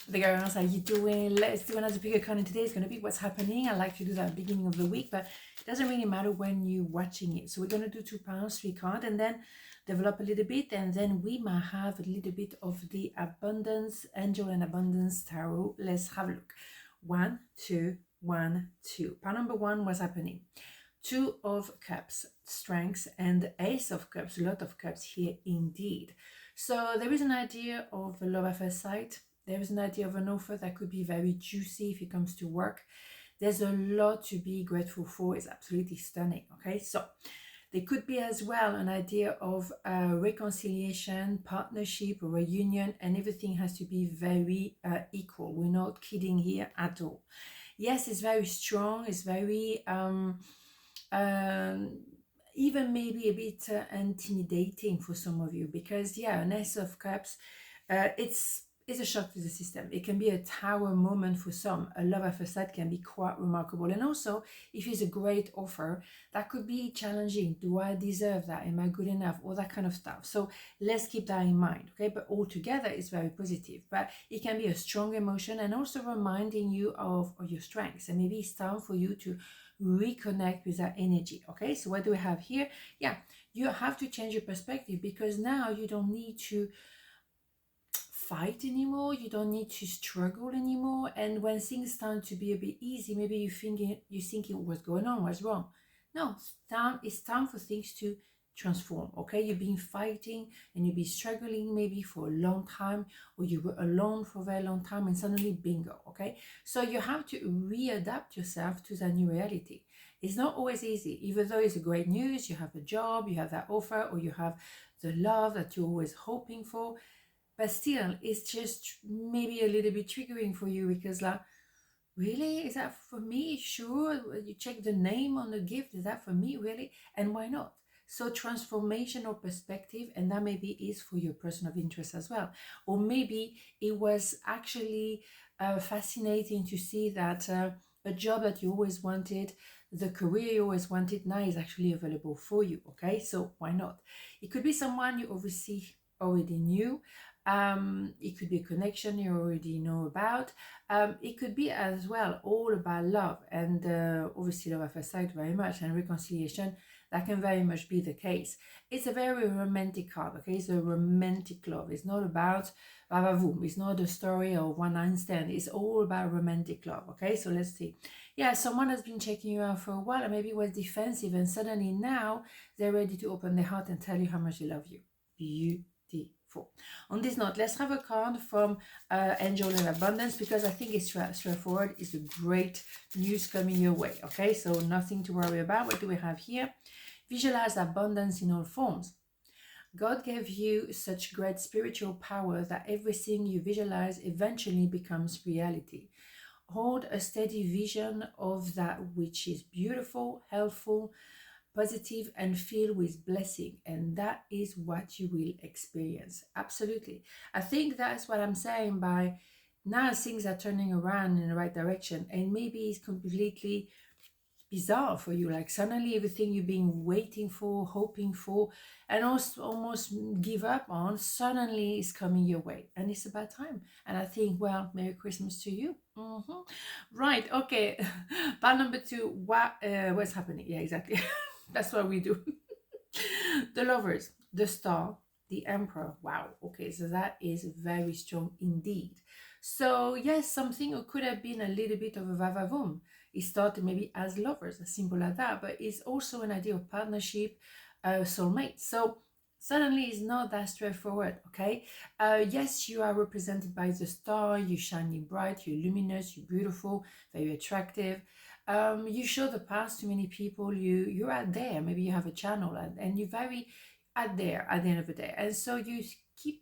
The guy was like, you doing? Let's do another pick a card. And today is going to be what's happening. I like to do that at the beginning of the week, but it doesn't really matter when you're watching it. So we're going to do 2 pounds, 3 cards, and then develop a little bit. And then we might have a little bit of the abundance, angel and abundance tarot. Let's have a look. 1, 2, 1, 2. Part number 1, what's happening? 2 of Cups, strengths, and Ace of Cups, a lot of cups here indeed. So there is an idea of a love at first sight. There is an idea of an offer that could be very juicy if it comes to work. There's a lot to be grateful for. It's absolutely stunning. Okay, so there could be as well an idea of reconciliation, partnership, or reunion, and everything has to be very equal. We're not kidding here at all. Yes, it's very strong. It's very even maybe a bit intimidating for some of you, because yeah, an Ace of Cups, it's a shock to the system. It can be a tower moment for some. A love at first sight can be quite remarkable. And also, if it's a great offer, that could be challenging. Do I deserve that? Am I good enough? All that kind of stuff. So let's keep that in mind, okay? But altogether, it's very positive. But it can be a strong emotion and also reminding you of your strengths. And maybe it's time for you to reconnect with that energy, okay? So what do we have here? Yeah, you have to change your perspective, because now you don't need to fight anymore, you don't need to struggle anymore. And when things start to be a bit easy, maybe you're thinking what's going on, what's wrong. No, it's time for things to transform, okay? You've been fighting and you've been struggling maybe for a long time, or you were alone for a very long time, and suddenly bingo, okay? So you have to readapt yourself to that new reality. It's not always easy, even though it's a great news. You have a job, you have that offer, or you have the love that you're always hoping for. But still, it's just maybe a little bit triggering for you, because like, really? Is that for me? Sure. You check the name on the gift. Is that for me? Really? And why not? So transformational perspective, and that maybe is for your person of interest as well. Or maybe it was actually fascinating to see that a job that you always wanted, the career you always wanted, now is actually available for you, okay? So why not? It could be someone you obviously already knew. It could be a connection you already know about. It could be as well all about love, and obviously love at first sight very much, and reconciliation. That can very much be the case. It's a very romantic card, okay? It's a romantic love. It's not about vavavoom. It's not a story of one night stand. It's all about romantic love, okay? So let's see. Yeah, someone has been checking you out for a while and maybe was defensive, and suddenly now they're ready to open their heart and tell you how much they love you. Beautiful. On this note, let's have a card from Angel and Abundance, because I think it's straightforward. It's a great news coming your way, okay? So nothing to worry about. What do we have here? Visualize abundance in all forms. God gave you such great spiritual power that everything you visualize eventually becomes reality. Hold a steady vision of that which is beautiful, helpful, positive, and filled with blessing, and that is what you will experience. Absolutely. I think that's what I'm saying by now things are turning around in the right direction, and maybe it's completely bizarre for you, like suddenly everything you've been waiting for, hoping for, and also almost give up on, suddenly is coming your way, and it's about time. And I think, well, Merry Christmas to you. Right, okay. Part number 2, what's happening? Yeah, exactly. That's what we do. The Lovers, the Star, the Emperor. Wow, okay, so that is very strong indeed. So yes, something could have been a little bit of a vavavoom. It started maybe as lovers, as simple as that, but it's also an idea of partnership, soulmate. So suddenly it's not that straightforward, okay? Yes, you are represented by the star. You're shining bright, you're luminous, you're beautiful, very attractive. You show the path to many people. You're out there. Maybe you have a channel, and you're very out there at the end of the day. And so you keep,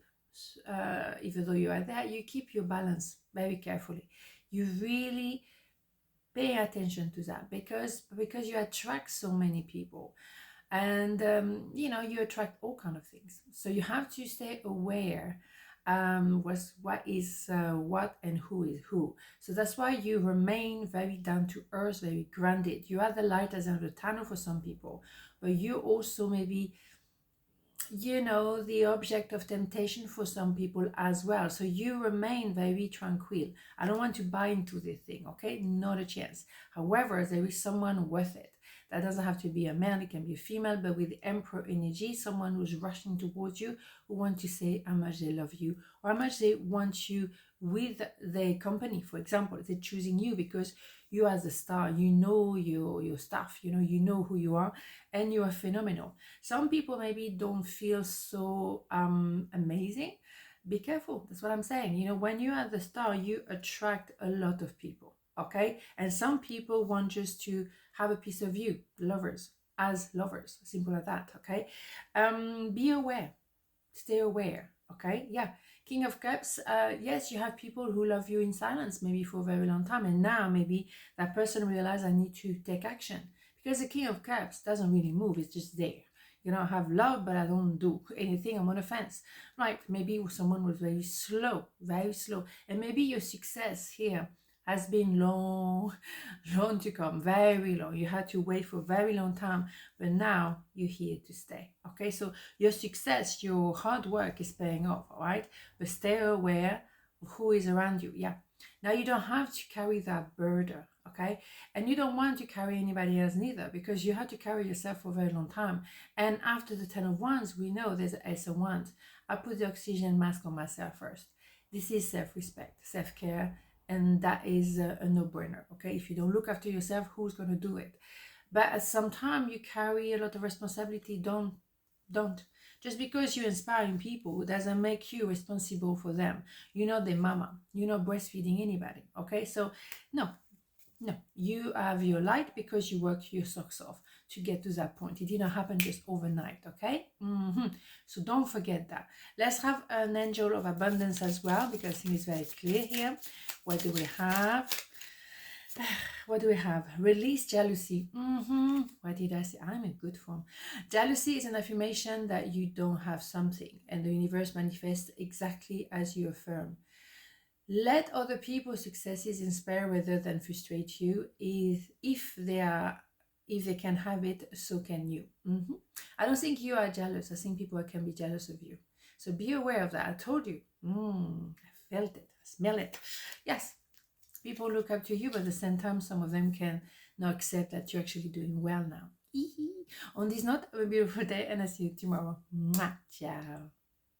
even though you are there, you keep your balance very carefully. You really pay attention to that, because you attract so many people, and you attract all kind of things. So you have to stay aware what is what and who is who. So that's why you remain very down to earth, very grounded. You are the light at the end of the tunnel for some people, but you also maybe you know, the object of temptation for some people as well. So you remain very tranquil. I don't want to buy into the thing, okay? Not a chance. However, there is someone worth it. That doesn't have to be a man, it can be a female, but with the emperor energy, someone who's rushing towards you, who want to say how much they love you or how much they want you with their company. For example, they're choosing you because you as a star, you know your stuff, you know who you are, and you are phenomenal. Some people maybe don't feel so amazing. Be careful. That's what I'm saying. When you are the star, you attract a lot of people. Okay. And some people want just to have a piece of you, lovers, as lovers. Simple as that. Okay. Be aware. Stay aware. Okay. Yeah. King of Cups, yes, you have people who love you in silence, maybe for a very long time. And now maybe that person realizes I need to take action. Because the King of Cups doesn't really move, it's just there. I have love, but I don't do anything. I'm on a fence. Right, maybe someone was very slow. And maybe your success here has been long, long to come, very long. You had to wait for a very long time, but now you're here to stay. Okay, so your success, your hard work is paying off, all right? But stay aware of who is around you. Yeah. Now you don't have to carry that burden, okay? And you don't want to carry anybody else neither, because you have to carry yourself for a very long time. And after the 10 of Wands, we know there's an Ace of Wands. I put the oxygen mask on myself first. This is self-respect, self-care, and that is a no-brainer, okay? If you don't look after yourself, who's going to do it? But at some time, you carry a lot of responsibility. Don't. Just because you're inspiring people doesn't make you responsible for them. You're not their mama. You're not breastfeeding anybody, okay? So, no, you have your light because you worked your socks off to get to that point. It didn't happen just overnight, okay? So don't forget that. Let's have an angel of abundance as well, because I think it's very clear here. What do we have? What do we have? Release jealousy. What did I say? I'm in good form. Jealousy is an affirmation that you don't have something, and the universe manifests exactly as you affirm. Let other people's successes inspire rather than frustrate you. If they can have it, so can you. I don't think you are jealous. I think people can be jealous of you. So be aware of that. I told you. I felt it. I smell it. Yes. People look up to you, but at the same time, some of them can not accept that you're actually doing well now. On this note, have a beautiful day, and I'll see you tomorrow. Mwah. Ciao.